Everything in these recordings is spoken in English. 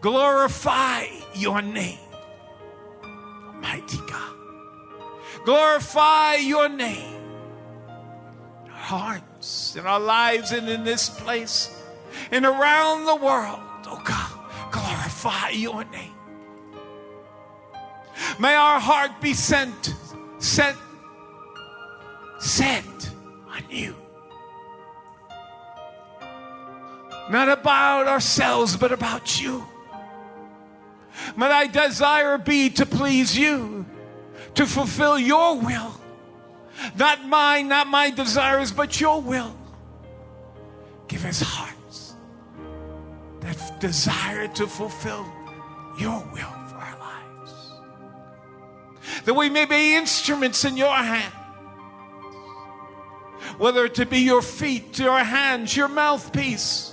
Glorify your name, mighty God. Glorify your name in our hearts, in our lives, and in this place, and around the world. Oh God, glorify your name. May our heart be set on you. Not about ourselves, but about you. May thy desire be to please you, to fulfill your will. Not mine, not my desires, but your will. Give us hearts that desire to fulfill your will for our lives. That we may be instruments in your hand. Whether it to be your feet, your hands, your mouthpiece.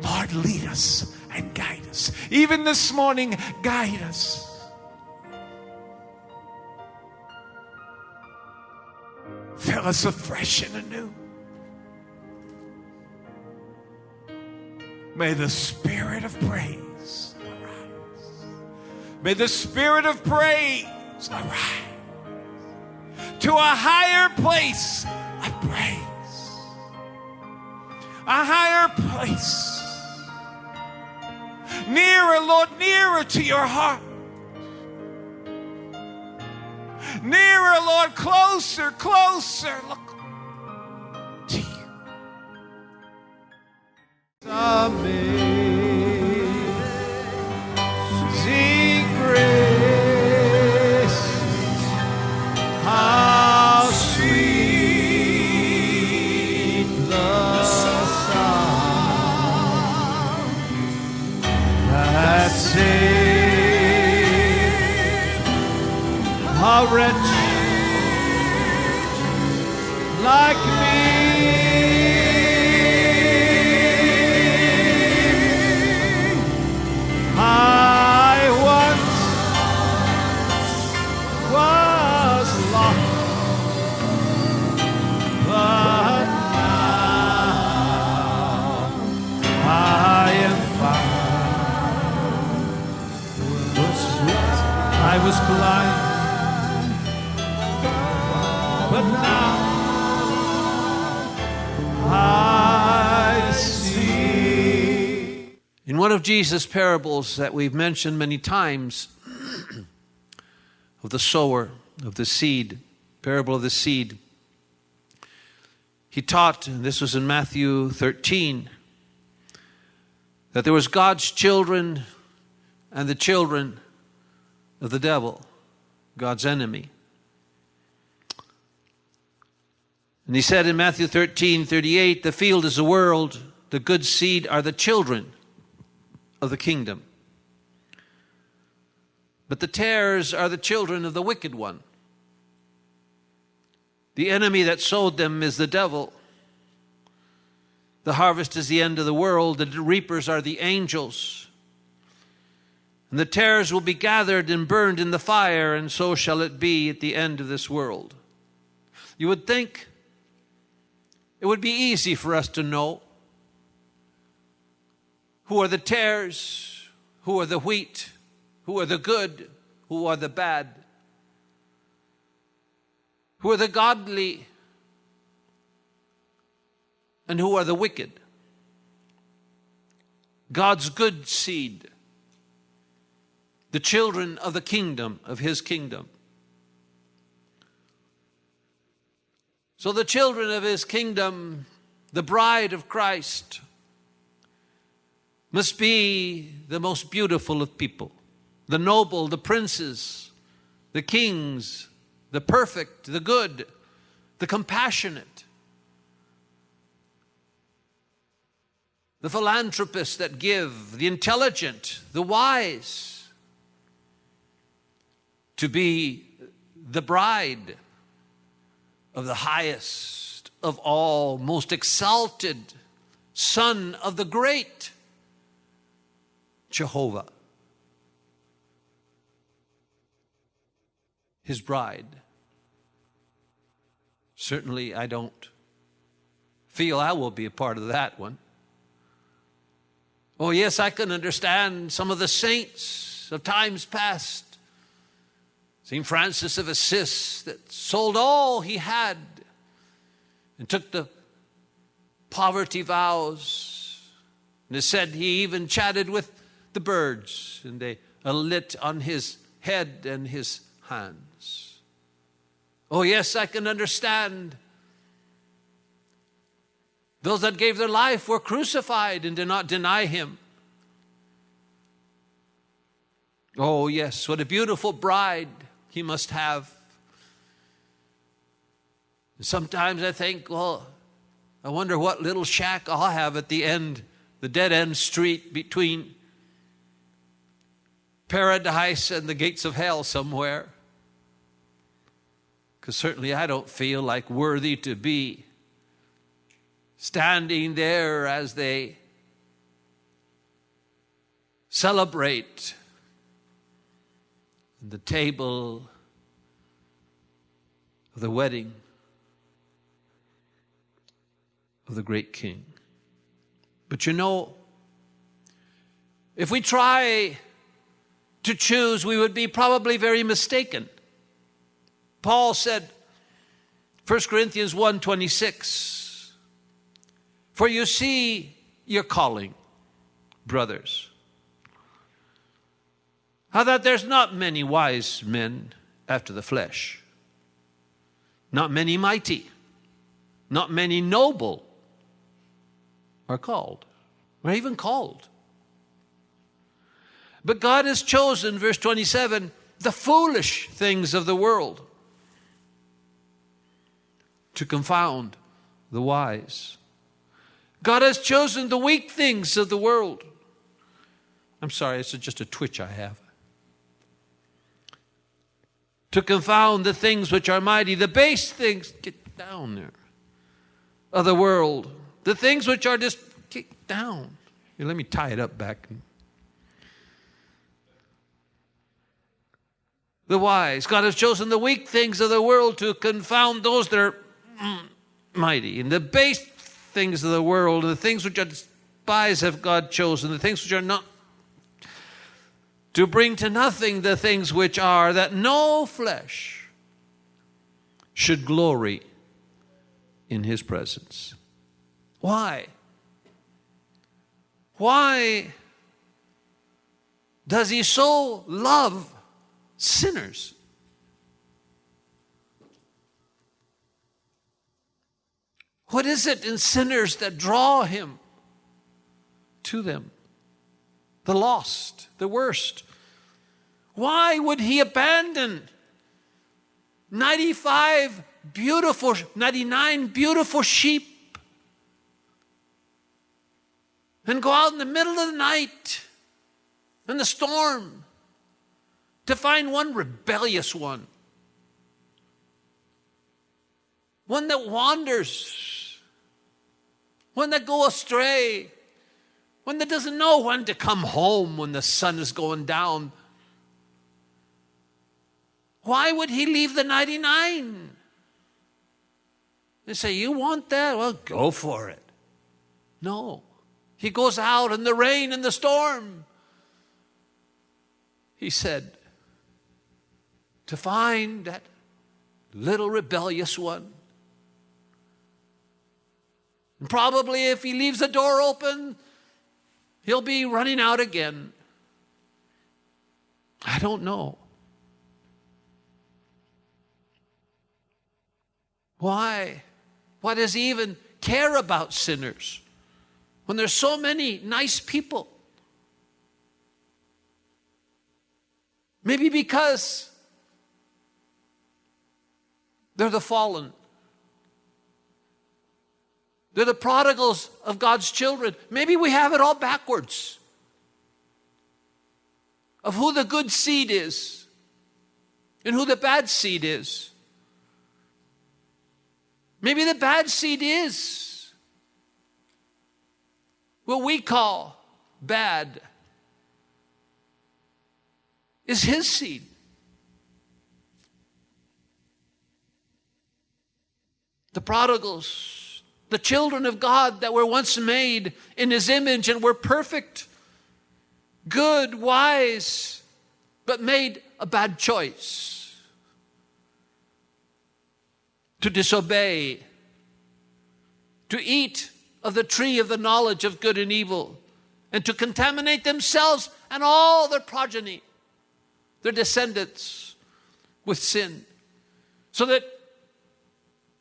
Lord, lead us and guide us. Even this morning, guide us. Fill us afresh and anew. May the spirit of praise arise. May the spirit of praise arise to a higher place of praise. A higher place. Nearer, Lord, nearer to your heart. Nearer, Lord, closer, closer. Look to you. Amazing grace, how sweet the sound that saved a wretch like me. I once was lost, but now I am found. I was blind, but now I see. In one of Jesus' parables that we've mentioned many times, of the sower, of the seed, parable of the seed, he taught, and this was in Matthew 13, that there was God's children and the children of the devil, God's enemy. And he said in Matthew 13:38, the field is the world, the good seed are the children of the kingdom. But the tares are the children of the wicked one. The enemy that sowed them is the devil. The harvest is the end of the world. The reapers are the angels. And the tares will be gathered and burned in the fire, and so shall it be at the end of this world. You would think it would be easy for us to know who are the tares, who are the wheat, who are the good, who are the bad, who are the godly, and who are the wicked. God's good seed, the children of the kingdom, of his kingdom. So the children of his kingdom, the bride of Christ, must be the most beautiful of people. The noble, the princes, the kings, the perfect, the good, the compassionate, the philanthropists that give, the intelligent, the wise, to be the bride of the highest of all, most exalted Son of the great Jehovah, his bride. Certainly I don't feel I will be a part of that one. Oh, yes, I can understand some of the saints of times past. St. Francis of Assisi that sold all he had and took the poverty vows. And it said he even chatted with the birds, and they lit on his head and his hands. Oh, yes, I can understand. Those that gave their life were crucified and did not deny him. Oh, yes, what a beautiful bride he must have. Sometimes I think, well, I wonder what little shack I'll have at the end, the dead-end street between paradise and the gates of hell somewhere. Because certainly I don't feel like worthy to be standing there as they celebrate the table of the wedding of the great King. But you know, if we try to choose, we would be probably very mistaken. Paul said, 1 Corinthians 1:26, for you see your calling, brothers, how that there's not many wise men after the flesh, not many mighty, not many noble are called, or even called. But God has chosen, verse 27, the foolish things of the world to confound the wise. God has chosen the weak things of the world. I'm sorry, it's just a twitch I have. To confound the things which are mighty, the base things, get down there, of the world. The things which are just kicked down. Here, let me tie it up back. The wise. God has chosen the weak things of the world to confound those that are mighty. And the base things of the world, and the things which are despised have God chosen, the things which are not, to bring to nothing the things which are, that no flesh should glory in his presence. Why? Why does he so love sinners? What is it in sinners that draw him to them? The lost, the worst. Why would he abandon 99 beautiful sheep and go out in the middle of the night in the storm to find one rebellious one that wanders, one that goes astray, one that doesn't know when to come home when the sun is going down? Why would he leave the 99? They say, you want that? Well, go for it. No. He goes out in the rain and the storm. He said, to find that little rebellious one. And probably if he leaves the door open, he'll be running out again. I don't know. Why? Why does he even care about sinners when there's so many nice people? Maybe because they're the fallen. They're the prodigals of God's children. Maybe we have it all backwards of who the good seed is and who the bad seed is. Maybe the bad seed is what we call bad, is his seed. The prodigals, the children of God that were once made in his image and were perfect good, wise, but made a bad choice to disobey, to eat of the tree of the knowledge of good and evil, and to contaminate themselves and all their progeny, their descendants, with sin, so that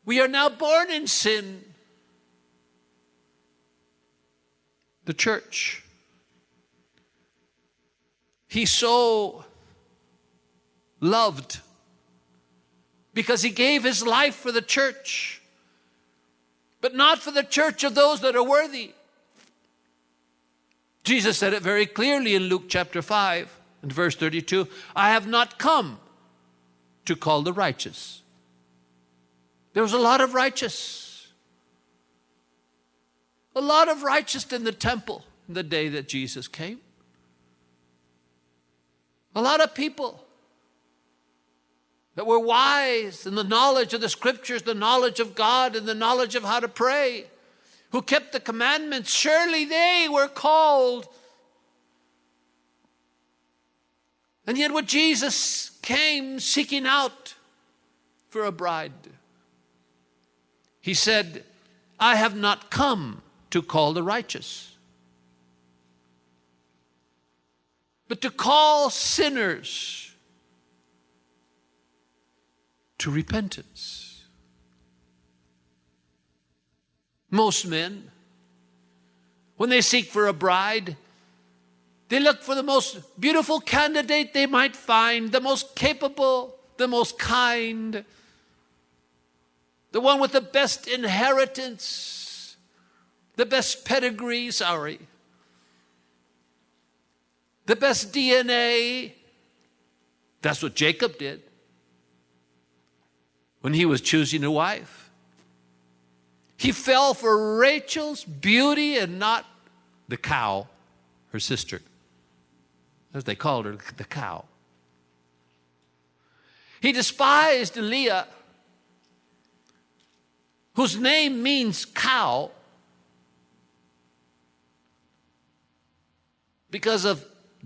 we are now born in sin. The church. He so loved because he gave his life for the church, but not for the church of those that are worthy. Jesus said it very clearly in Luke chapter 5 and verse 32, I have not come to call the righteous. There was a lot of righteous in the temple in the day that Jesus came. A lot of people that were wise in the knowledge of the scriptures, the knowledge of God, and the knowledge of how to pray, who kept the commandments. Surely they were called. And yet when Jesus came seeking out for a bride, he said, I have not come to call the righteous, but to call sinners to repentance. Most men, when they seek for a bride, they look for the most beautiful candidate they might find, the most capable, the most kind, the one with the best inheritance, the best pedigree, the best DNA. That's what Jacob did when he was choosing a wife. He fell for Rachel's beauty and not the cow, her sister, as they called her, the cow. He despised Leah, whose name means cow, because of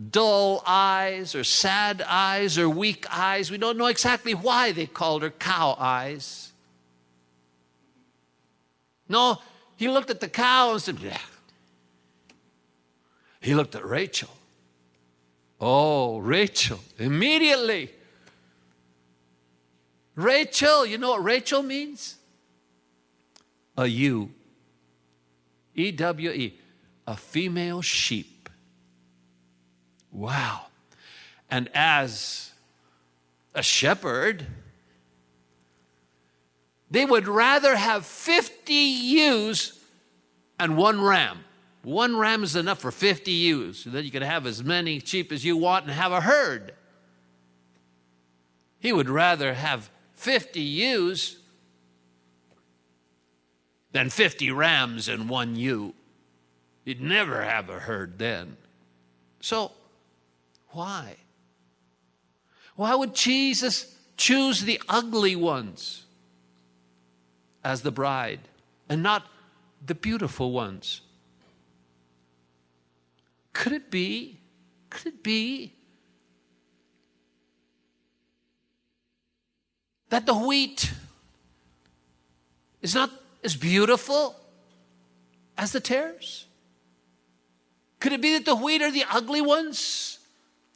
dull eyes or sad eyes or weak eyes. We don't know exactly why they called her cow eyes. No, he looked at the cow and said, yeah. He looked at Rachel. Oh, Rachel, immediately. Rachel, you know what Rachel means? A ewe. E-W-E, a female sheep. Wow. And as a shepherd, they would rather have 50 ewes and one ram. One ram is enough for 50 ewes. So then you can have as many sheep as you want and have a herd. He would rather have 50 ewes than 50 rams and one ewe. He'd never have a herd then. So, why? Why would Jesus choose the ugly ones as the bride and not the beautiful ones? Could it be that the wheat is not as beautiful as the tares? Could it be that the wheat are the ugly ones?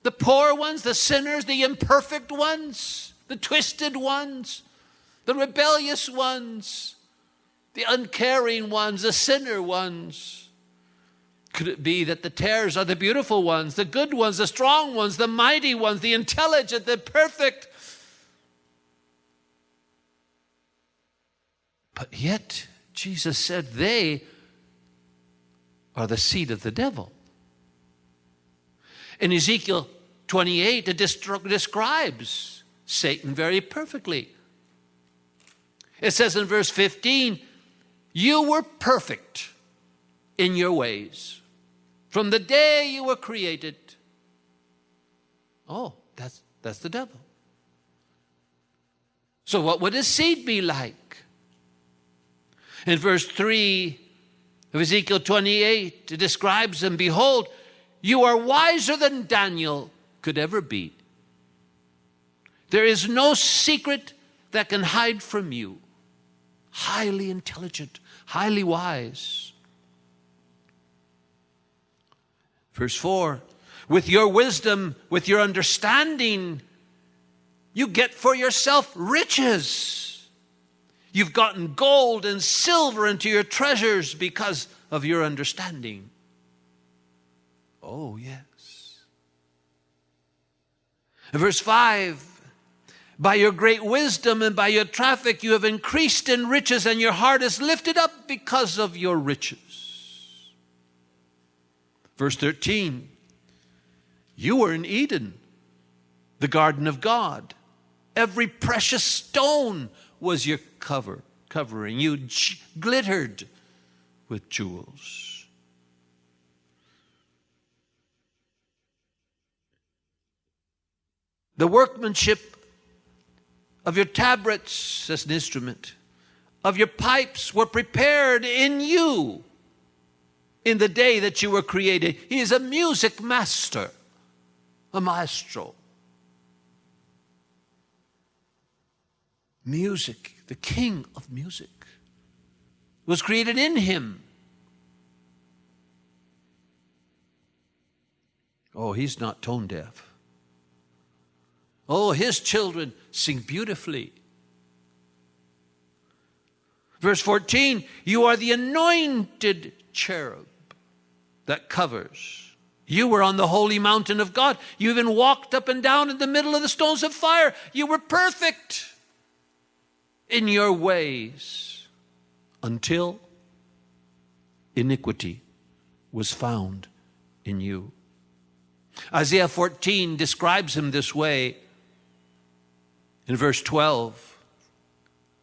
The poor ones, the sinners, the imperfect ones, the twisted ones, the rebellious ones, the uncaring ones, the sinner ones? Could it be that the tares are the beautiful ones, the good ones, the strong ones, the mighty ones, the intelligent, the perfect? But yet, Jesus said they are the seed of the devil. In Ezekiel 28, it describes Satan very perfectly. It says in verse 15, you were perfect in your ways from the day you were created. Oh, that's the devil. So what would his seed be like? In verse 3 of Ezekiel 28, it describes him, behold, you are wiser than Daniel could ever be. There is no secret that can hide from you. Highly intelligent, highly wise. Verse 4, with your wisdom, with your understanding, you get for yourself riches. You've gotten gold and silver into your treasures because of your understanding. Oh, yes. Verse 5, by your great wisdom and by your traffic you have increased in riches, and your heart is lifted up because of your riches. Verse 13, you were in Eden, the garden of God. Every precious stone was your covering. You glittered with jewels. The workmanship of your tabrets as an instrument, of your pipes were prepared in you in the day that you were created. He is a music master, a maestro. Music, the king of music, was created in him. Oh, he's not tone deaf. Oh, his children sing beautifully. Verse 14, you are the anointed cherub that covers. You were on the holy mountain of God. You even walked up and down in the middle of the stones of fire. You were perfect in your ways until iniquity was found in you. Isaiah 14 describes him this way. In verse 12,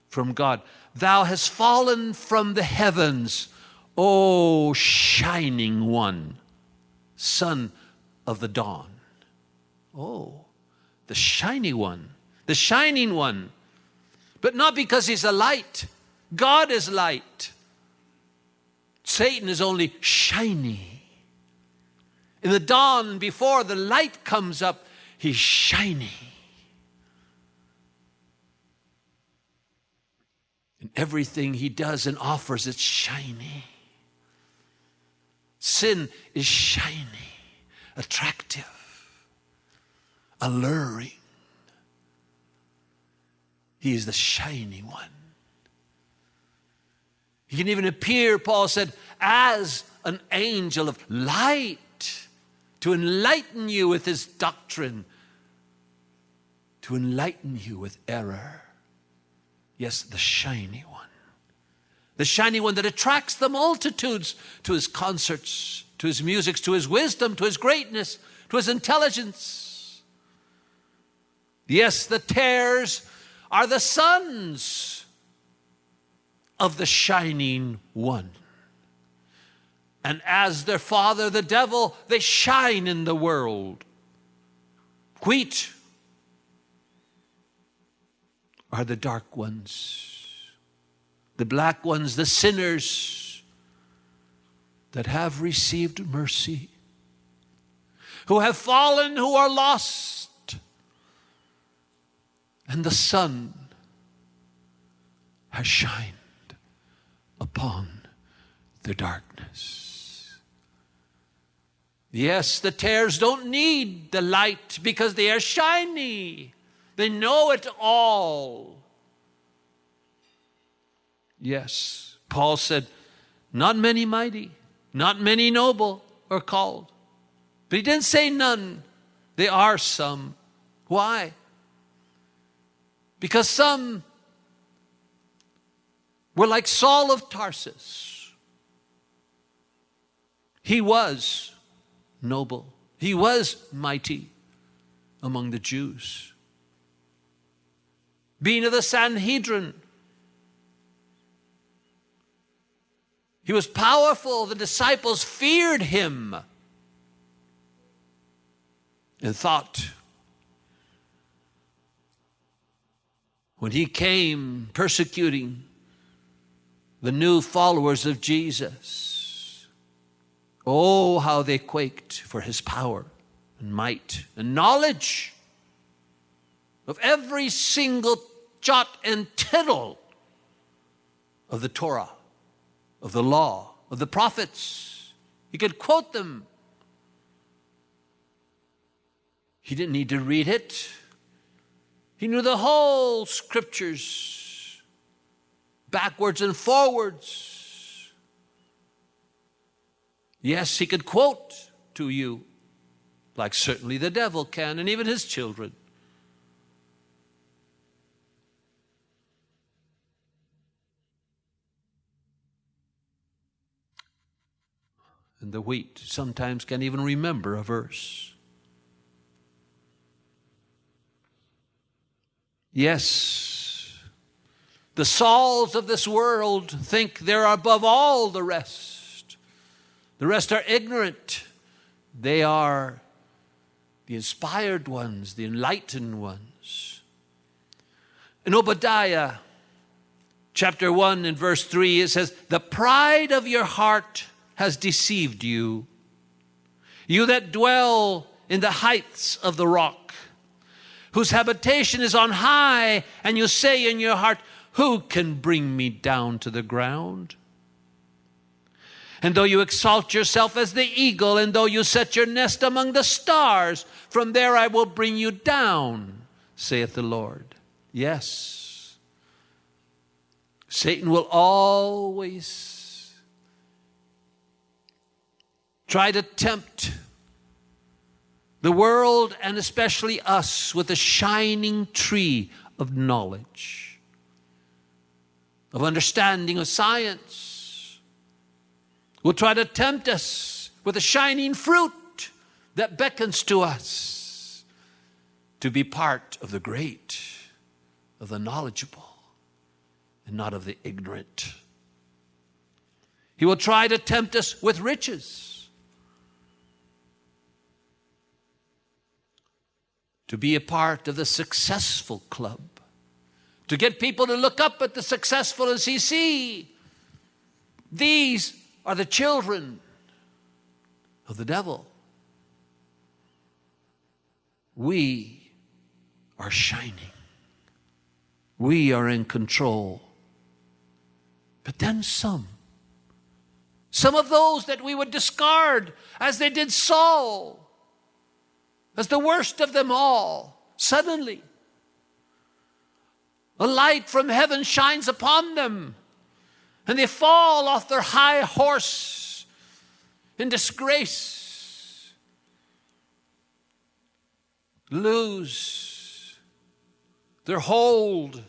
from God, thou hast fallen from the heavens, O shining one, son of the dawn. Oh, the shiny one, the shining one. But not because he's a light. God is light. Satan is only shiny. In the dawn, before the light comes up, he's shiny. And everything he does and offers, it's shiny. Sin is shiny, attractive, alluring. He is the shiny one. He can even appear, Paul said, as an angel of light to enlighten you with his doctrine, to enlighten you with error. Yes, the shiny one. The shiny one that attracts the multitudes to his concerts, to his music, to his wisdom, to his greatness, to his intelligence. Yes, the tares are the sons of the shining one. And as their father, the devil, they shine in the world. Wheat are the dark ones, the black ones, the sinners that have received mercy, who have fallen, who are lost. And the sun has shined upon the darkness. Yes, the tares don't need the light because they are shiny. They know it all. Yes, Paul said, not many mighty, not many noble are called. But he didn't say none. There are some. Why? Because some were like Saul of Tarsus. He was noble. He was mighty among the Jews. Being of the Sanhedrin, he was powerful. The disciples feared him and thought, when he came persecuting the new followers of Jesus, Oh, how they quaked for his power and might and knowledge of every single jot and tittle of the Torah, of the law, of the prophets. He could quote them. He didn't need to read it. He knew the whole scriptures, backwards and forwards. Yes, he could quote to you, like certainly the devil can, and even his children. And the wheat sometimes can't even remember a verse. Yes, the Sauls of this world think they're above all the rest. The rest are ignorant. They are the inspired ones, the enlightened ones. In Obadiah chapter 1 and verse 3, it says, "The pride of your heart has deceived you, you that dwell in the heights of the rock, whose habitation is on high, and you say in your heart, who can bring me down to the ground? And though you exalt yourself as the eagle, and though you set your nest among the stars, from there I will bring you down, saith the Lord." Yes, Satan will always try to tempt the world, and especially us, with a shining tree of knowledge, of understanding of science. Will try to tempt us with a shining fruit that beckons to us to be part of the great, of the knowledgeable, and not of the ignorant. He will try to tempt us with riches, to be a part of the successful club, to get people to look up at the successful and see, these are the children of the devil. We are shining. We are in control. But then some of those that we would discard as they did Saul, as the worst of them all, suddenly a light from heaven shines upon them, and they fall off their high horse in disgrace, lose their hold,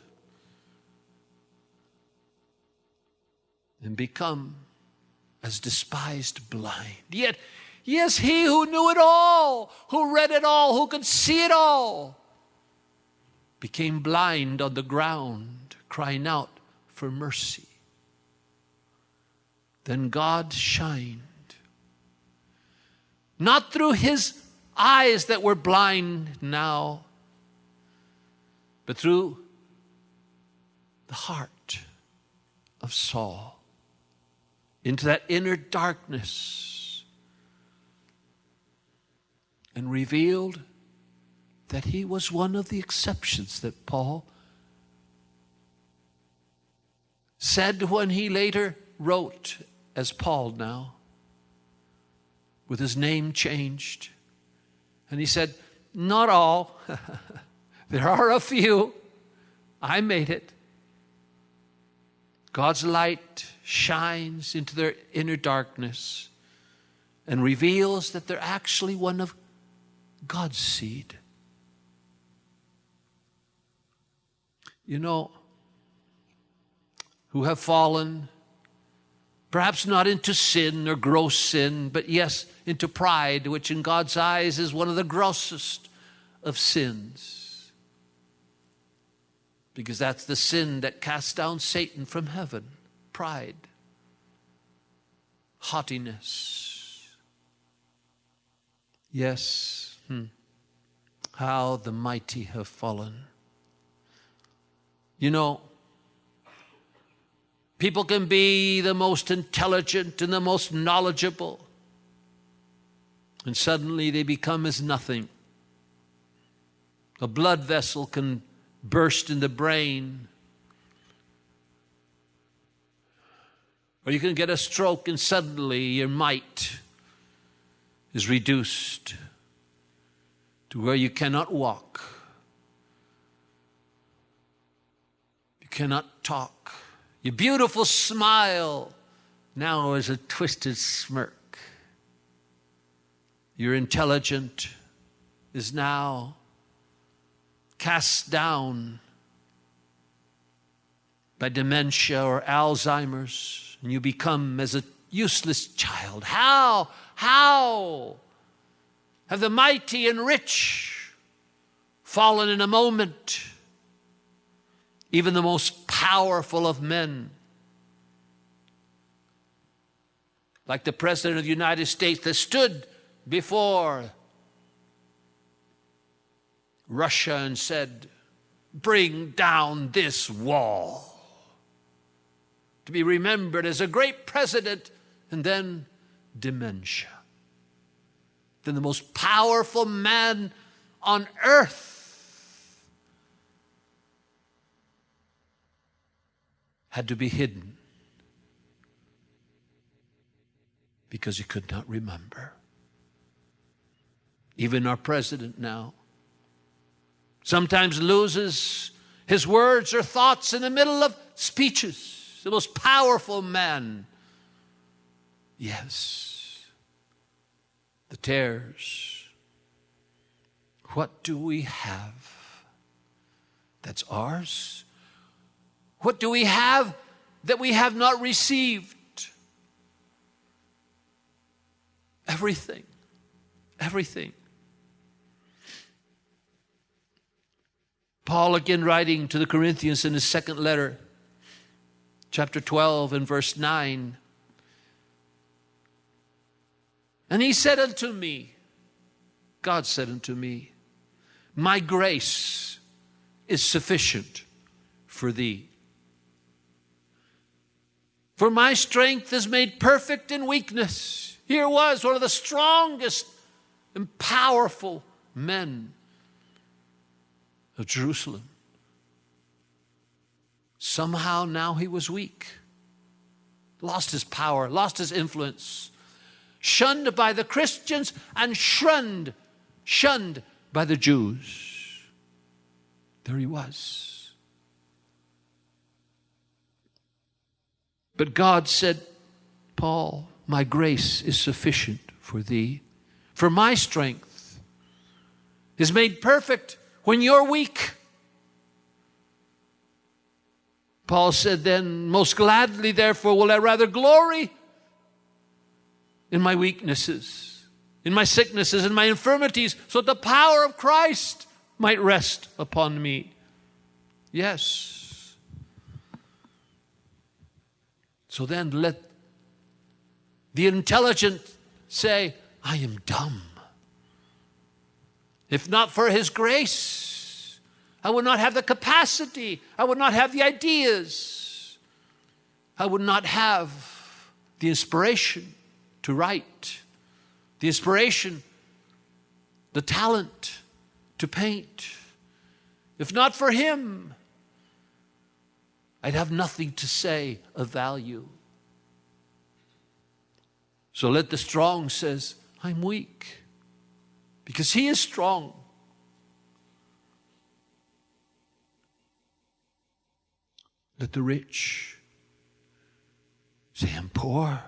and become as despised blind. Yet, yes, he who knew it all, who read it all, who could see it all, became blind on the ground, crying out for mercy. Then God shined, not through his eyes that were blind now, but through the heart of Saul, into that inner darkness, and revealed that he was one of the exceptions that Paul said when he later wrote as Paul now, with his name changed. And he said, not all. There are a few. I made it. God's light shines into their inner darkness and reveals that they're actually one of God's seed. You know, who have fallen, perhaps not into sin or gross sin, but yes, into pride, which in God's eyes is one of the grossest of sins. Because that's the sin that casts down Satan from heaven. Pride, haughtiness. Yes, how the mighty have fallen. You know, people can be the most intelligent and the most knowledgeable, And suddenly they become as nothing. A blood vessel can burst in the brain. Or you can get a stroke and suddenly your might is reduced to where you cannot walk. You cannot talk. Your beautiful smile now is a twisted smirk. Your intelligence is now cast down by dementia or Alzheimer's, and you become as a useless child. How have the mighty and rich fallen in a moment? Even the most powerful of men, like the President of the United States that stood before Russia and said, "Bring down this wall," to be remembered as a great president, and then dementia. Then the most powerful man on earth had to be hidden because he could not remember. Even our president now sometimes loses his words or thoughts in the middle of speeches. The most powerful man. Yes. The tares. What do we have that's ours? What do we have that we have not received? Everything. Everything. Paul, again writing to the Corinthians in his second letter, chapter 12 and verse 9. And he said unto me, God said unto me, my grace is sufficient for thee. For my strength is made perfect in weakness. Here was one of the strongest and powerful men of Jerusalem. Somehow now he was weak, lost his power, lost his influence, shunned by the Christians and shunned by the Jews. There he was. But God said, Paul, my grace is sufficient for thee, for my strength is made perfect when you're weak. Paul said then, most gladly, therefore, will I rather glory in my weaknesses, in my sicknesses, in my infirmities, so that the power of Christ might rest upon me. Yes. So then let the intelligent say, I am dumb. If not for his grace, I would not have the capacity. I would not have the ideas. I would not have the inspiration to write, the inspiration, the talent to paint. If not for him, I'd have nothing to say of value. So let the strong says, I'm weak. Because he is strong. Let the rich say, I'm poor.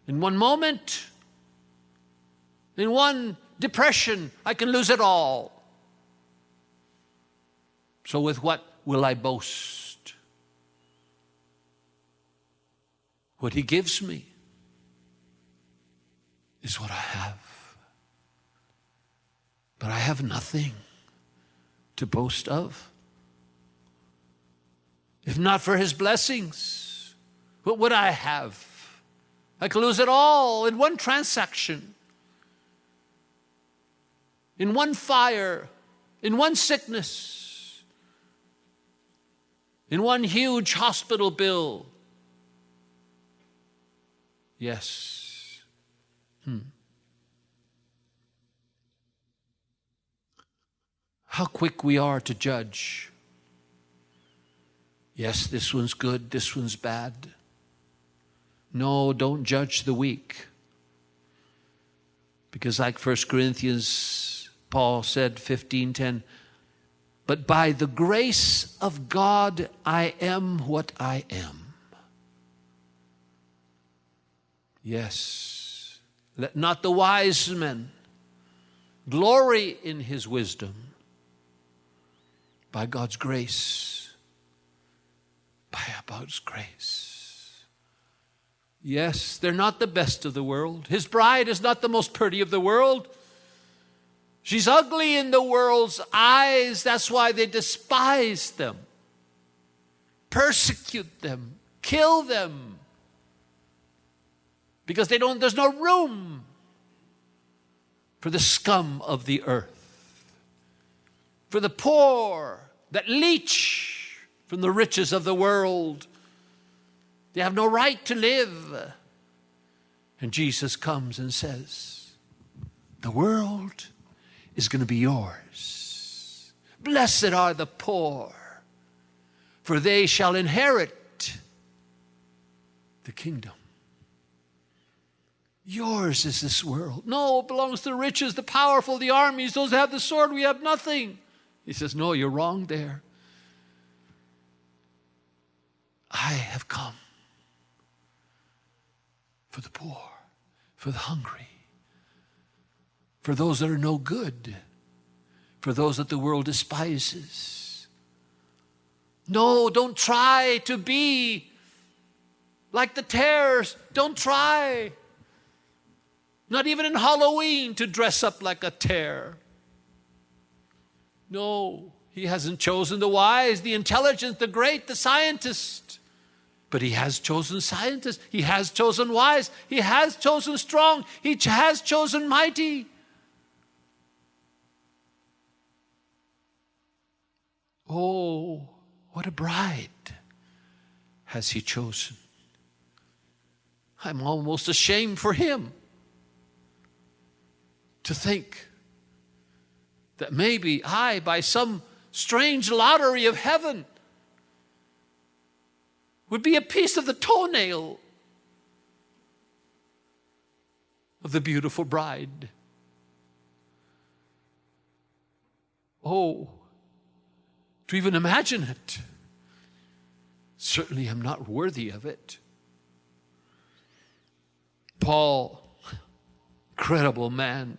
In one moment, in one depression, I can lose it all. So with what will I boast? What he gives me is what I have. But I have nothing to boast of. If not for his blessings, what would I have? I could lose it all in one transaction, in one fire, in one sickness, in one huge hospital bill. Yes. how quick we are to judge. Yes, this one's good, this one's bad. No, don't judge the weak. Because like 1 Corinthians, Paul said, 15:10, but by the grace of God, I am what I am. Yes, let not the wise man glory in his wisdom. By God's grace, by God's grace. Yes, they're not the best of the world. His bride is not the most pretty of the world. She's ugly in the world's eyes. That's why they despise them, persecute them, kill them. Because there's no room for the scum of the earth, for the poor that leech from the riches of the world. They have no right to live. And Jesus comes and says, the world is going to be yours. Blessed are the poor, for they shall inherit the kingdom. Yours is this world. No, it belongs to the riches, the powerful, the armies, those who have the sword. We have nothing. He says, no, you're wrong there. I have come for the poor, for the hungry, for those that are no good, for those that the world despises. No, don't try to be like the tares. Don't try. Not even in Halloween to dress up like a tare. No, he hasn't chosen the wise, the intelligent, the great, the scientist. But he has chosen scientists. He has chosen wise. He has chosen strong. He has chosen mighty. Oh, what a bride has he chosen. I'm almost ashamed for him to think that maybe I, by some strange lottery of heaven, would be a piece of the toenail of the beautiful bride. Oh, to even imagine it. Certainly I'm not worthy of it. Paul, incredible man.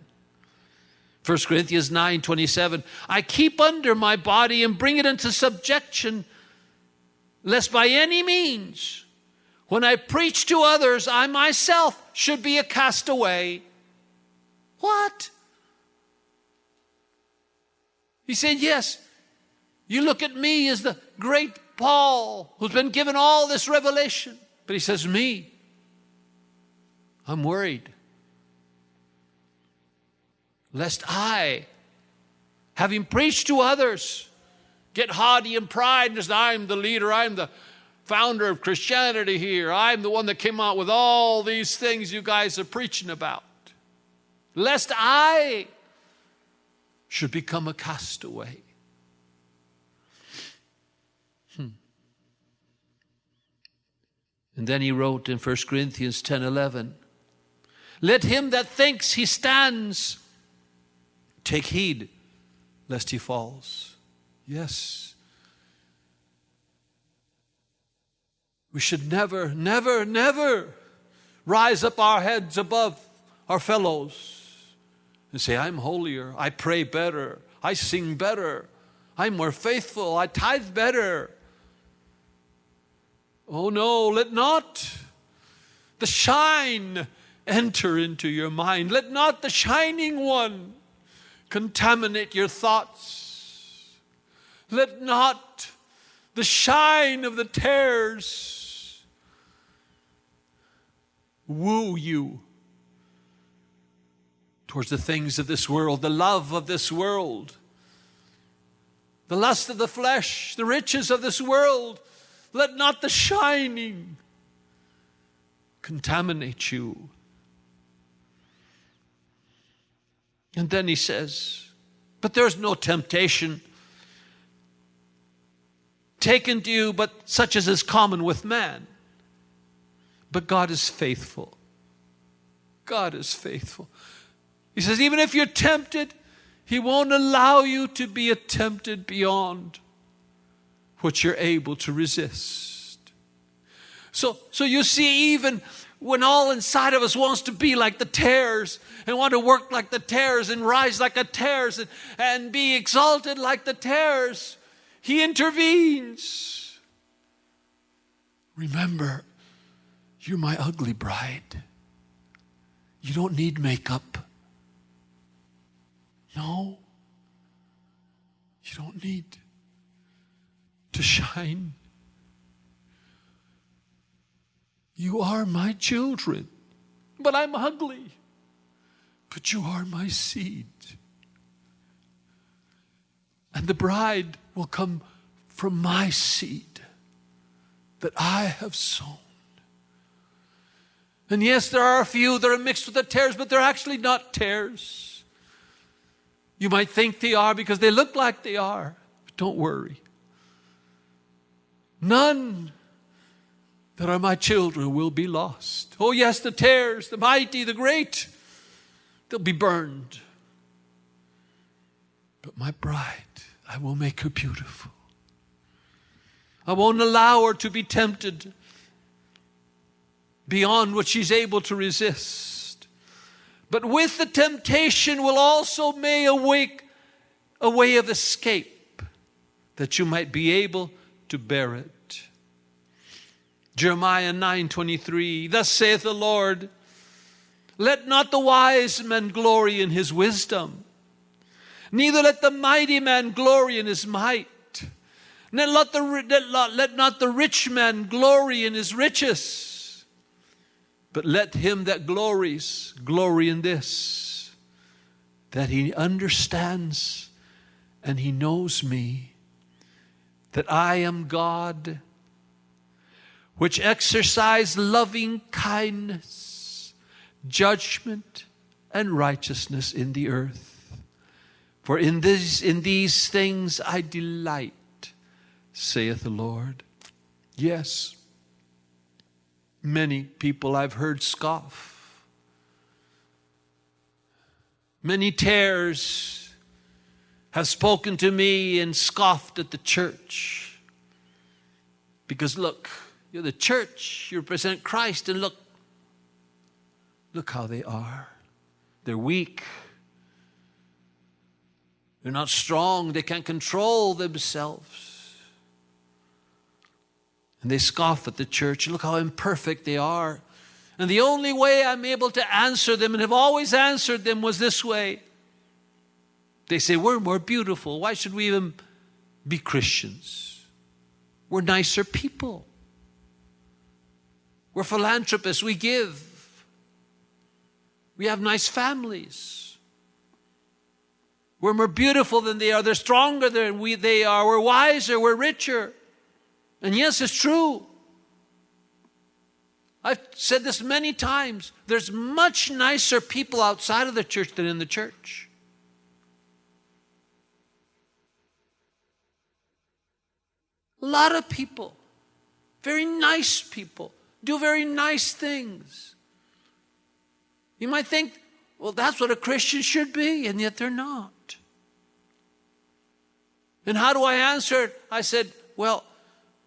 1 Corinthians 9:27, I keep under my body and bring it into subjection, lest by any means, when I preach to others, I myself should be a castaway. What? He said, yes, you look at me as the great Paul who's been given all this revelation. But he says, me, I'm worried. Lest I, having preached to others, get haughty and pride, and say, I'm the leader, I'm the founder of Christianity here. I'm the one that came out with all these things you guys are preaching about. Lest I should become a castaway. And then he wrote in 1 Corinthians 10:11, let him that thinks he stands take heed lest he falls. Yes. We should never, never, never rise up our heads above our fellows and say, I'm holier, I pray better, I sing better, I'm more faithful, I tithe better. Oh no, let not the shine enter into your mind. Let not the shining one contaminate your thoughts. Let not the shine of the tares woo you towards the things of this world, the love of this world, the lust of the flesh, the riches of this world. Let not the shining contaminate you. And then he says, But there's no temptation taken to you, but such as is common with man. But God is faithful. God is faithful. He says, even if you're tempted, He won't allow you to be tempted beyond what you're able to resist. So you see, even when all inside of us wants to be like the tares and want to work like the tares and rise like the tares and be exalted like the tares, He intervenes. Remember, you're my ugly bride. You don't need makeup. No, you don't need to shine. You are my children, but I'm ugly. But you are my seed. And the bride will come from my seed that I have sown. And yes, there are a few that are mixed with the tares, but they're actually not tares. You might think they are because they look like they are. But don't worry. None that are my children will be lost. Oh yes, the tares, the mighty, the great, they'll be burned. But my bride, I will make her beautiful. I won't allow her to be tempted beyond what she's able to resist. But with the temptation will also make a way of escape, that you might be able to bear it. Jeremiah 9:23, thus saith the Lord, let not the wise man glory in his wisdom, neither let the mighty man glory in his might. Let not the rich man glory in his riches, but let him that glories glory in this, that he understands and he knows me, that I am God, which exercise loving kindness, judgment, and righteousness in the earth. For in these things I delight, saith the Lord. Yes, many people I've heard scoff. Many tares have spoken to me and scoffed at the church. Because look, you're the church, you represent Christ, and look how they are. They're weak. They're not strong. They can't control themselves. And they scoff at the church. Look how imperfect they are. And the only way I'm able to answer them, and have always answered them, was this way. They say, we're more beautiful. Why should we even be Christians? We're nicer people. We're philanthropists. We give. We have nice families. We're more beautiful than they are. They're stronger than they are. We're wiser. We're richer. And yes, it's true. I've said this many times. There's much nicer people outside of the church than in the church. A lot of people, very nice people, do very nice things. You might think, well, that's what a Christian should be, and yet they're not. And how do I answer it? I said, well,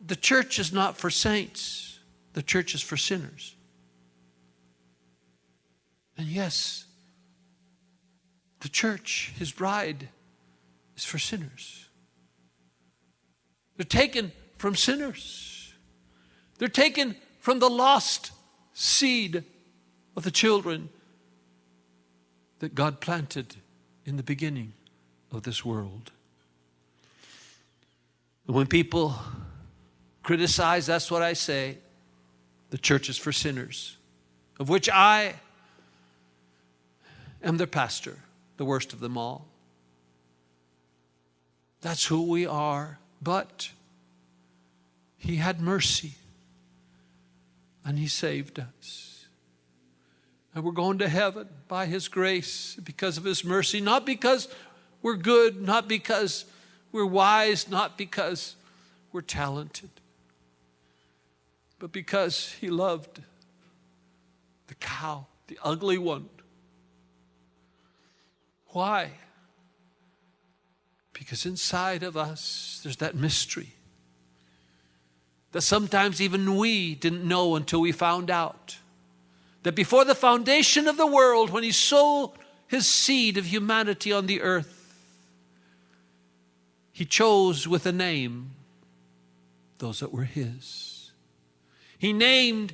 the church is not for saints. The church is for sinners. And yes, the church, his bride, is for sinners. They're taken from sinners. They're taken from the lost seed of the children that God planted in the beginning of this world. And when people criticize, that's what I say. The church is for sinners, of which I am their pastor, the worst of them all. That's who we are. But he had mercy, and he saved us. And we're going to heaven by his grace, because of his mercy, not because we're good, not because we're wise, not because we're talented, but because he loved the cow, the ugly one. Why? Because inside of us, there's that mystery that sometimes even we didn't know until we found out. That before the foundation of the world, when he sowed his seed of humanity on the earth, he chose with a name those that were his. He named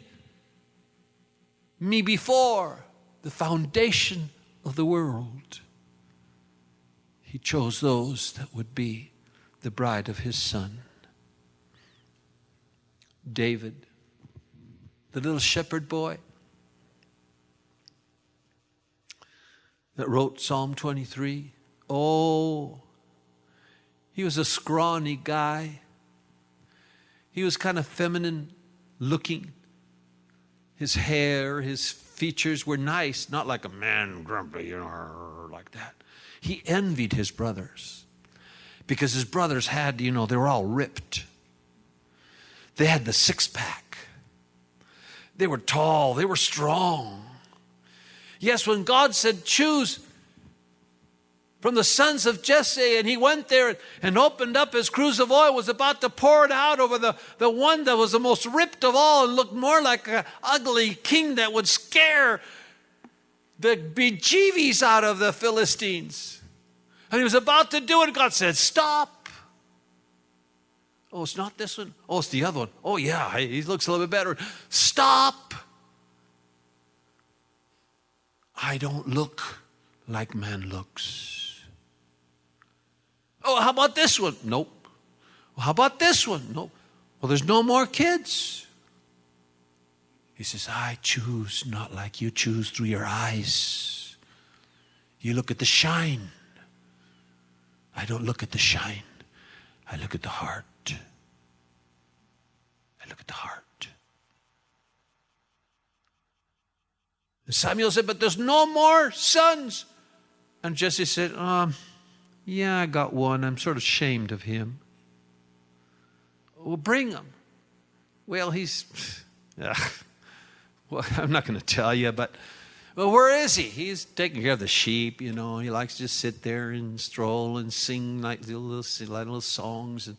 me before the foundation of the world. He chose those that would be the bride of his son. David, the little shepherd boy that wrote Psalm 23. Oh, he was a scrawny guy. He was kind of feminine looking. His hair, his features were nice, not like a man grumpy, like that. He envied his brothers because his brothers had, they were all ripped. They had the six-pack. They were tall. They were strong. Yes, when God said, choose from the sons of Jesse, and he went there and opened up his cruse of oil, was about to pour it out over the one that was the most ripped of all and looked more like an ugly king that would scare the bejeebies out of the Philistines. And he was about to do it. God said, stop. Oh, it's not this one. Oh, it's the other one. Oh, yeah, he looks a little bit better. Stop. I don't look like man looks. Oh, how about this one? Nope. Well, how about this one? Nope. Well, there's no more kids. He says, I choose not like you choose through your eyes. You look at the shine. I don't look at the shine. I look at the heart. I look at the heart. And Samuel said, but there's no more sons. And Jesse said, yeah, I got one. I'm sort of ashamed of him. Well, bring him. Well, well, I'm not going to tell you, but well, where is he? He's taking care of the sheep, He likes to just sit there and stroll and sing like little songs and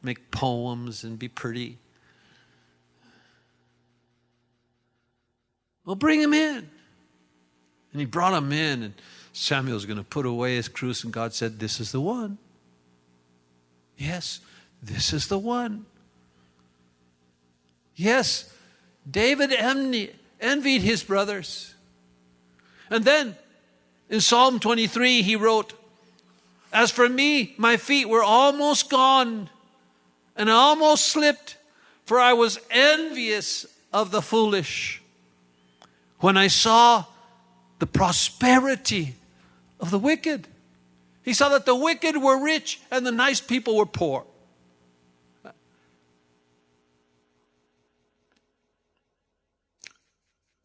make poems and be pretty. Well, bring him in. And he brought him in, and Samuel's going to put away his cruse, and God said, this is the one. Yes, this is the one. Yes, David envied his brothers. And then in Psalm 23, he wrote, as for me, my feet were almost gone, and I almost slipped, for I was envious of the foolish when I saw the prosperity of the wicked. He saw that the wicked were rich and the nice people were poor.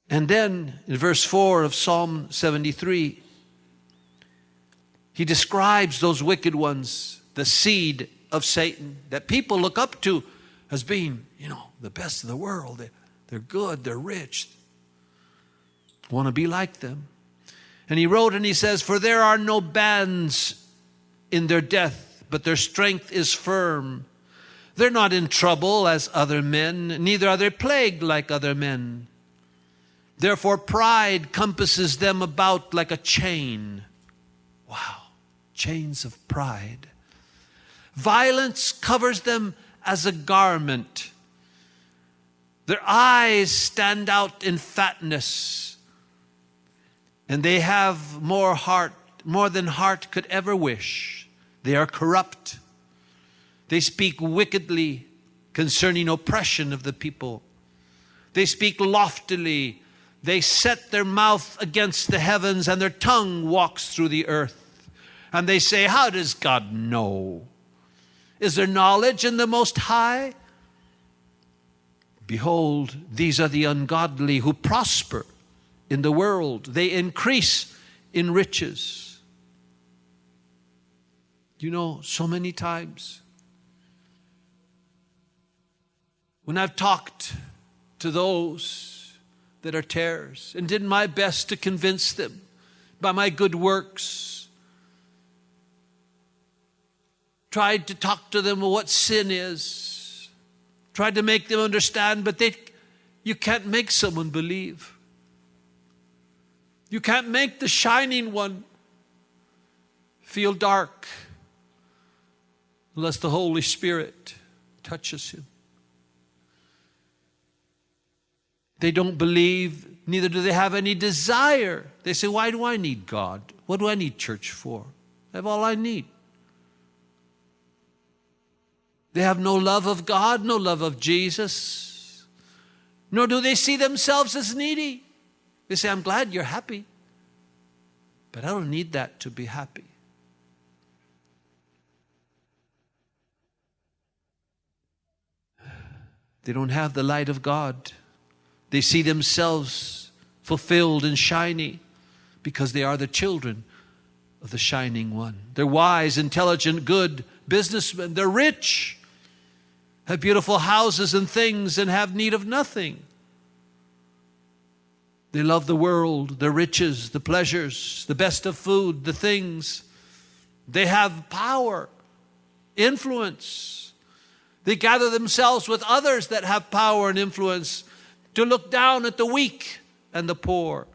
And then in verse 4 of Psalm 73, he describes those wicked ones, the seed of Satan, that people look up to as being, the best of the world. They're good, they're rich. Want to be like them. And he wrote and he says, for there are no bands in their death, but their strength is firm. They're not in trouble as other men, neither are they plagued like other men. Therefore pride compasses them about like a chain. Wow, chains of pride. Violence covers them as a garment. Their eyes stand out in fatness. And they have more than heart could ever wish. They are corrupt. They speak wickedly concerning oppression of the people. They speak loftily. They set their mouth against the heavens, and their tongue walks through the earth. And they say, how does God know? Is there knowledge in the Most High? Behold, these are the ungodly who prosper in the world. They increase in riches. You know, so many times when I've talked to those that are tares and did my best to convince them by my good works, tried to talk to them about what sin is, tried to make them understand, but you can't make someone believe. You can't make the shining one feel dark unless the Holy Spirit touches him. They don't believe, neither do they have any desire. They say, why do I need God? What do I need church for? I have all I need. They have no love of God, no love of Jesus, nor do they see themselves as needy. They say, I'm glad you're happy, but I don't need that to be happy. They don't have the light of God. They see themselves fulfilled and shiny because they are the children of the shining one. They're wise, intelligent, good businessmen. They're rich, have beautiful houses and things, and have need of nothing. They love the world, the riches, the pleasures, the best of food, the things. They have power, influence. They gather themselves with others that have power and influence to look down at the weak and the poor.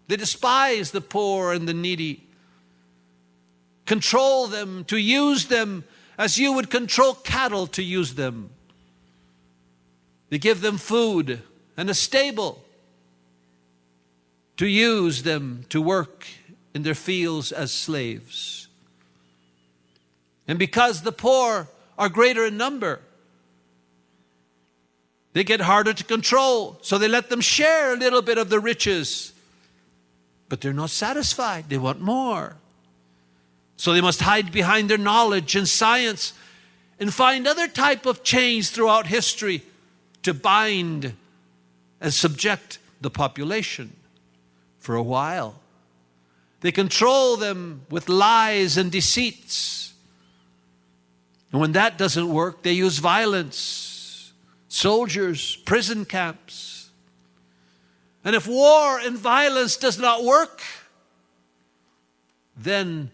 They despise the poor and the needy. Control them, to use them as you would control cattle to use them. They give them food and a stable to use them to work in their fields as slaves. And because the poor are greater in number, they get harder to control, so they let them share a little bit of the riches. But they're not satisfied. They want more. So they must hide behind their knowledge and science and find other type of chains throughout history to bind and subject the population for a while. They control them with lies and deceits. And when that doesn't work, they use violence, soldiers, prison camps. And if war and violence does not work, then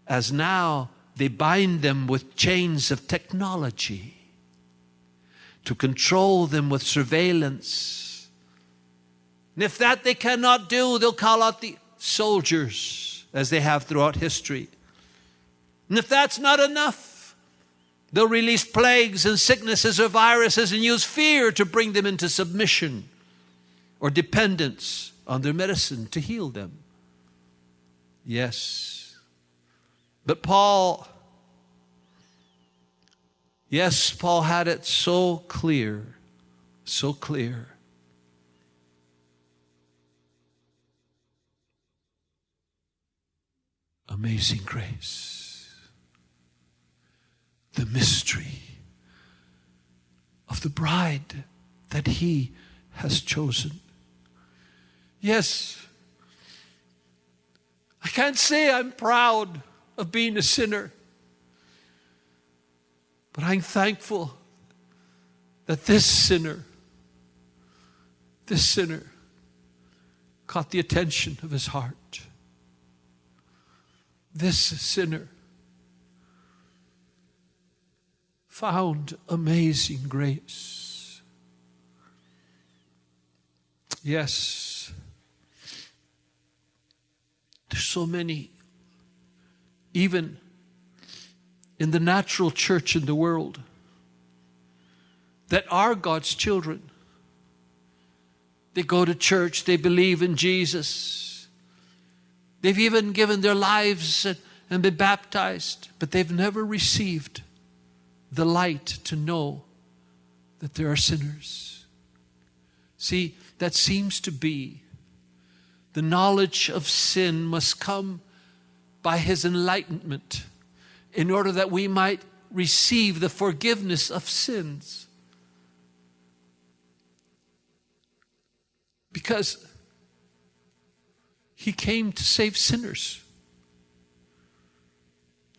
as now, they bind them with chains of technology to control them with surveillance. And if that they cannot do, they'll call out the soldiers, as they have throughout history. And if that's not enough, they'll release plagues and sicknesses or viruses and use fear to bring them into submission or dependence on their medicine to heal them. Yes. But Paul had it so clear, so clear. Amazing grace. The mystery of the bride that he has chosen. Yes, I can't say I'm proud of being a sinner, but I'm thankful that this sinner caught the attention of his heart. This sinner found amazing grace. Yes, there's so many, even in the natural church in the world, that are God's children. They go to church, they believe in Jesus. They've even given their lives and been baptized, but they've never received the light to know that there are sinners. See, that seems to be the knowledge of sin must come by his enlightenment in order that we might receive the forgiveness of sins. Because he came to save sinners.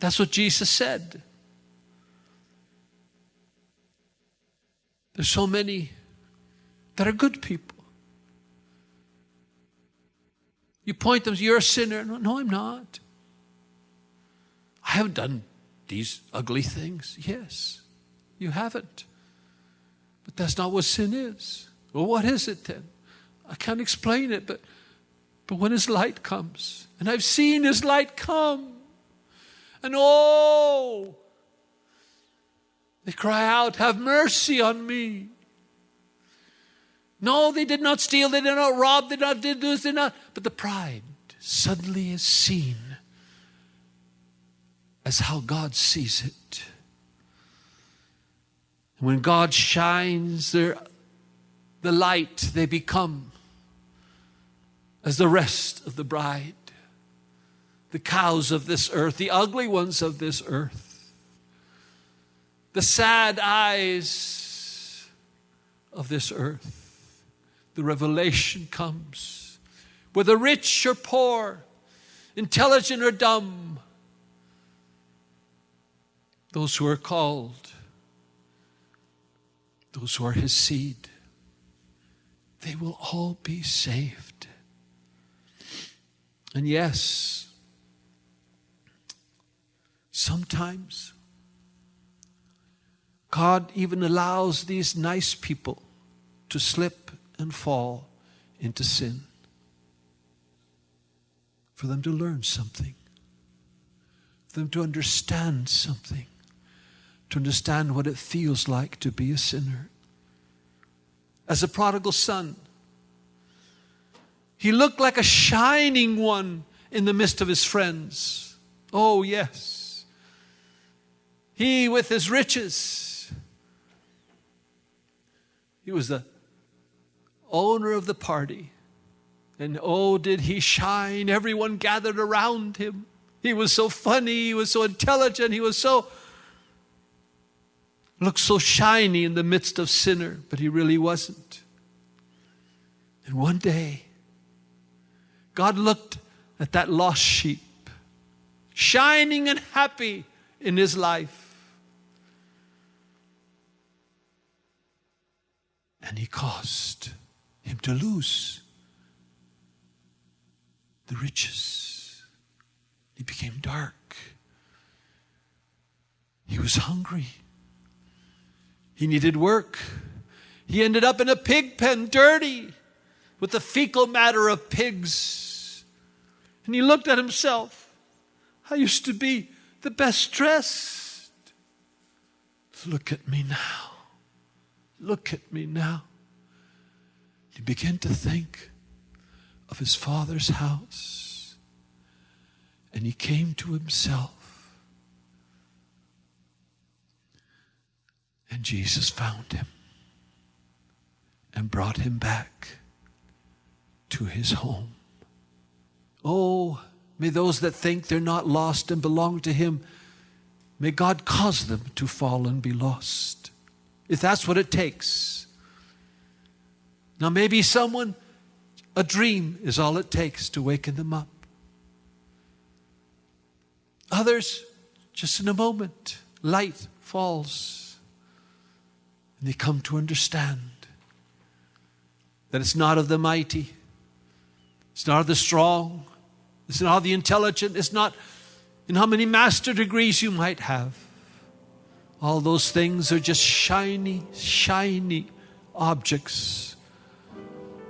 That's what Jesus said. There's so many that are good people. You point them, you're a sinner. No, I'm not. I haven't done these ugly things. Yes, you haven't. But that's not what sin is. Well, what is it then? I can't explain it, but when His light comes, and I've seen His light come, and oh, they cry out, have mercy on me. No, they did not steal, they did not rob, they did not do this, they did not. But the pride suddenly is seen as how God sees it. And when God shines the light, they become as the rest of the bride, the cows of this earth, the ugly ones of this earth, the sad eyes of this earth. The revelation comes, whether rich or poor, intelligent or dumb, those who are called, those who are His seed, they will all be saved. And yes, sometimes God even allows these nice people to slip and fall into sin for them to learn something, for them to understand something, to understand what it feels like to be a sinner. As a prodigal son, he looked like a shining one in the midst of his friends. Oh, yes. He with his riches. He was the owner of the party. And oh, did he shine. Everyone gathered around him. He was so funny. He was so intelligent. He was looked so shiny in the midst of sinner, but he really wasn't. And one day, God looked at that lost sheep, shining and happy in his life. And He caused him to lose the riches. He became dark. He was hungry. He needed work. He ended up in a pig pen, dirty, with the fecal matter of pigs. And he looked at himself. I used to be the best dressed. Look at me now. Look at me now. He began to think of his father's house. And he came to himself. And Jesus found him and brought him back to his home. Oh, may those that think they're not lost and belong to Him, may God cause them to fall and be lost, if that's what it takes. Now maybe someone, a dream is all it takes to waken them up. Others, just in a moment, light falls. And they come to understand that it's not of the mighty, it's not of the strong, it's not of the intelligent, it's not in how many master degrees you might have. All those things are just shiny, shiny objects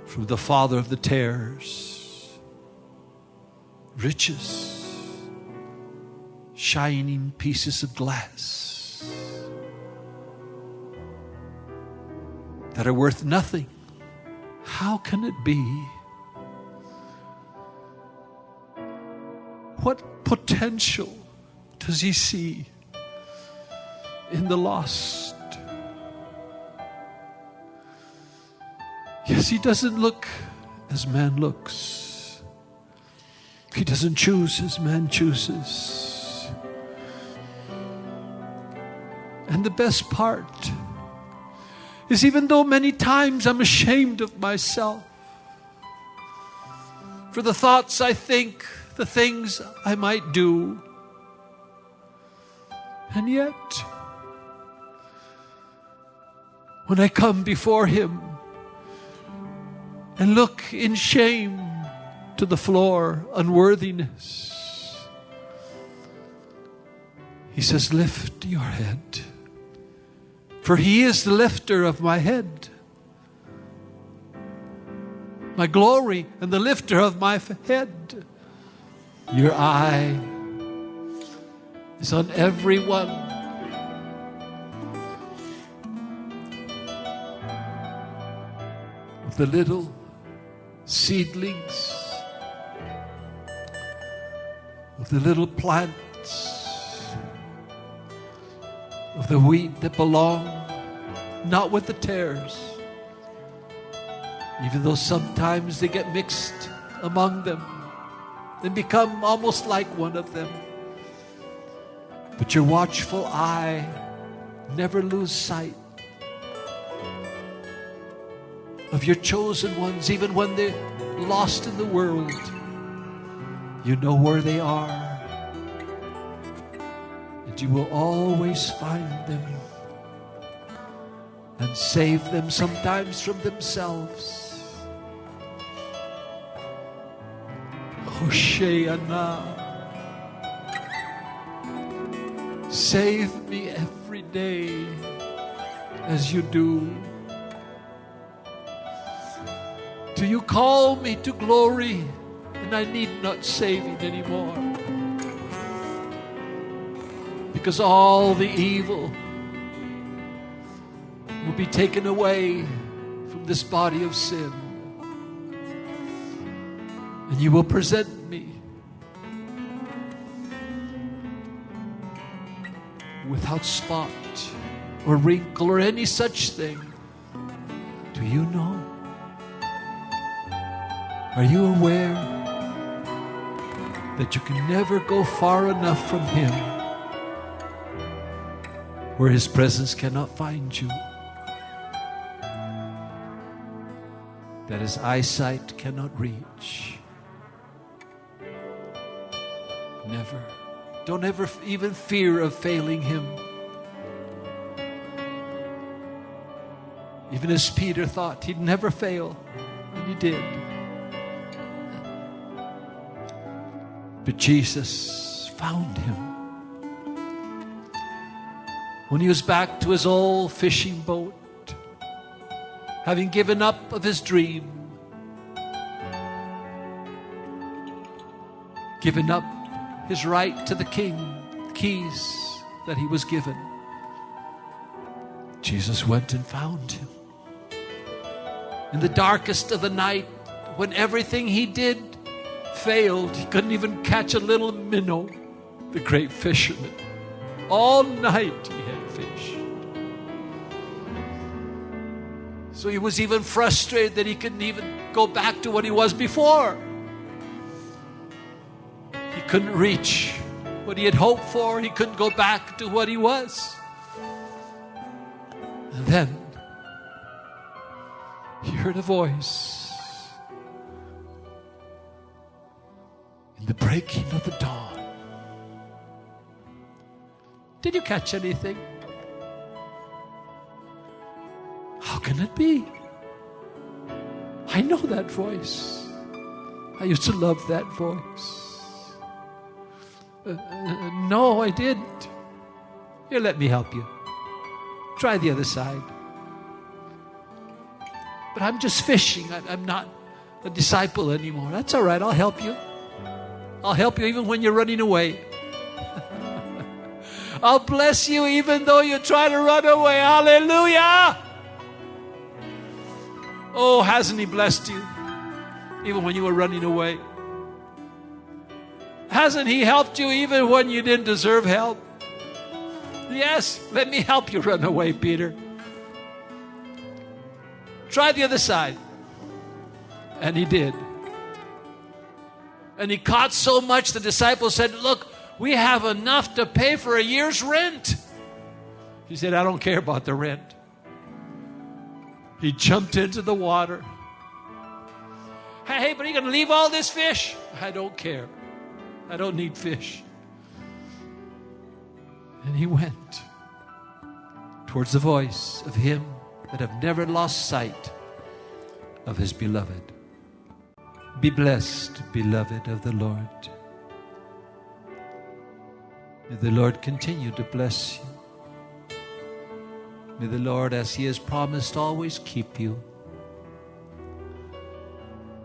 from the father of the tares. Riches, shining pieces of glass that are worth nothing. How can it be? What potential does He see in the lost? Yes, He doesn't look as man looks. He doesn't choose as man chooses. And the best part is, even though many times I'm ashamed of myself for the thoughts I think, the things I might do, And yet, when I come before Him and look in shame to the floor, unworthiness, He says, lift your head, for He is the lifter of my head. My glory and the lifter of my head. Your eye is on everyone. Of the little seedlings, of the little plants, of the wheat that belong not with the tares, even though sometimes they get mixed among them and become almost like one of them. But your watchful eye never lose sight of your chosen ones, even when they're lost in the world. You know where they are, and you will always find them and save them, sometimes from themselves. Hosheana, save me every day as you do. Do you call me to glory, and I need not saving anymore? Because all the evil will be taken away from this body of sin. And you will present me without spot or wrinkle or any such thing. Do you know? Are you aware that you can never go far enough from Him where His presence cannot find you? That His eyesight cannot reach? Never. Don't ever even fear of failing Him. Even as Peter thought he'd never fail, and he did. But Jesus found him when he was back to his old fishing boat, having given up of his dream, given up his right to the king, the keys that he was given. Jesus went and found him. In the darkest of the night, when everything he did failed, he couldn't even catch a little minnow, the great fisherman. All night he had fish. So he was even frustrated that he couldn't even go back to what he was before. He couldn't reach what he had hoped for. He couldn't go back to what he was. And then he heard a voice in the breaking of the dawn. Did you catch anything? How can it be? I know that voice. I used to love that voice. No, I didn't. Here, let me help you. Try the other side. But I'm just fishing. I'm not a disciple anymore. That's all right. I'll help you. I'll help you even when you're running away. I'll bless you even though you try to run away. Hallelujah. Oh, hasn't He blessed you even when you were running away? Hasn't He helped you even when you didn't deserve help? Yes, let me help you run away, Peter. Try the other side. And he did. And he caught so much, the disciples said, look, we have enough to pay for a year's rent. He said, I don't care about the rent. He jumped into the water. Hey, but are you going to leave all this fish? I don't care. I don't need fish. And he went towards the voice of him that have never lost sight of his beloved. Be blessed, beloved of the Lord. May the Lord continue to bless you. May the Lord, as he has promised, always keep you.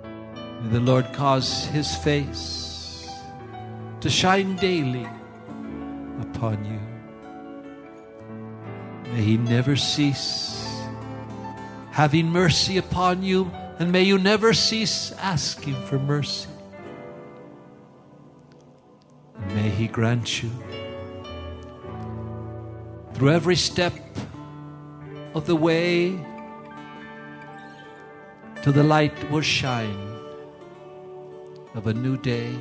May the Lord cause his face to shine daily upon you. May he never cease having mercy upon you, and may you never cease asking for mercy. And may he grant you, through every step of the way, till the light will shine of a new day.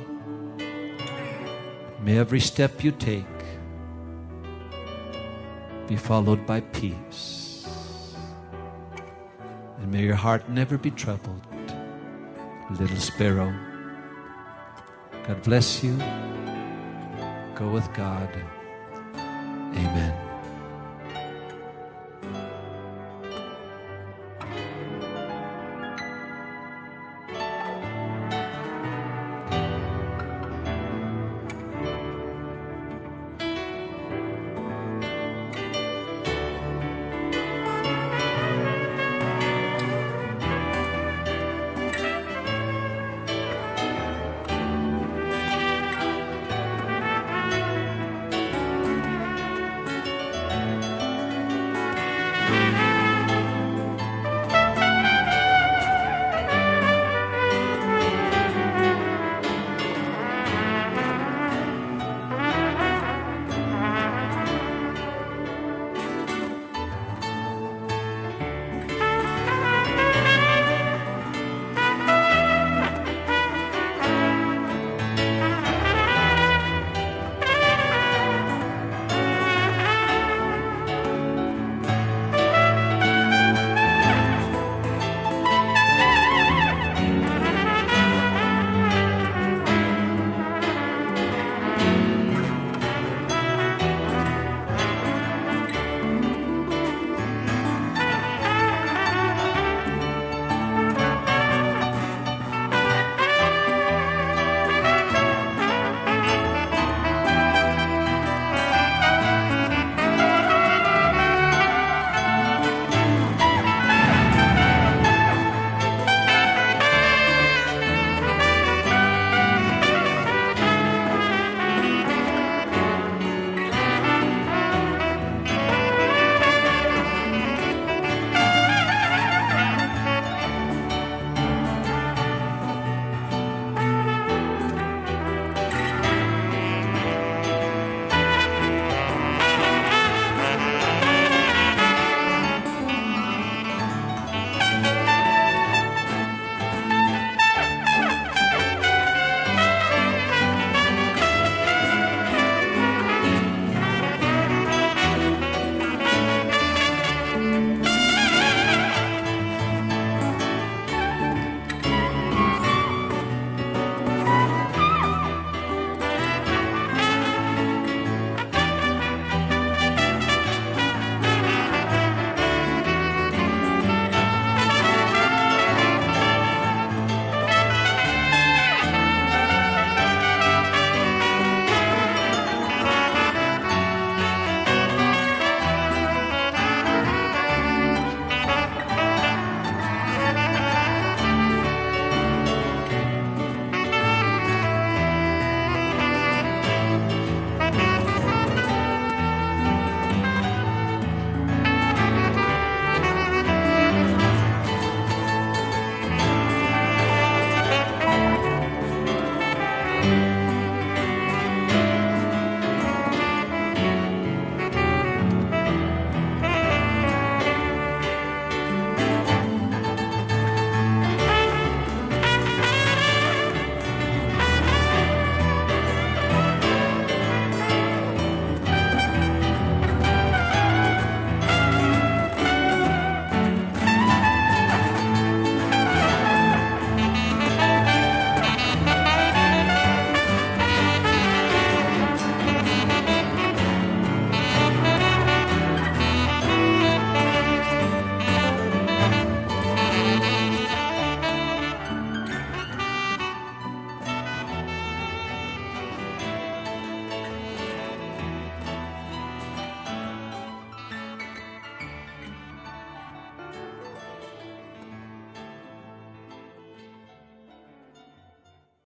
May every step you take be followed by peace. And may your heart never be troubled, little sparrow. God bless you. Go with God. Amen.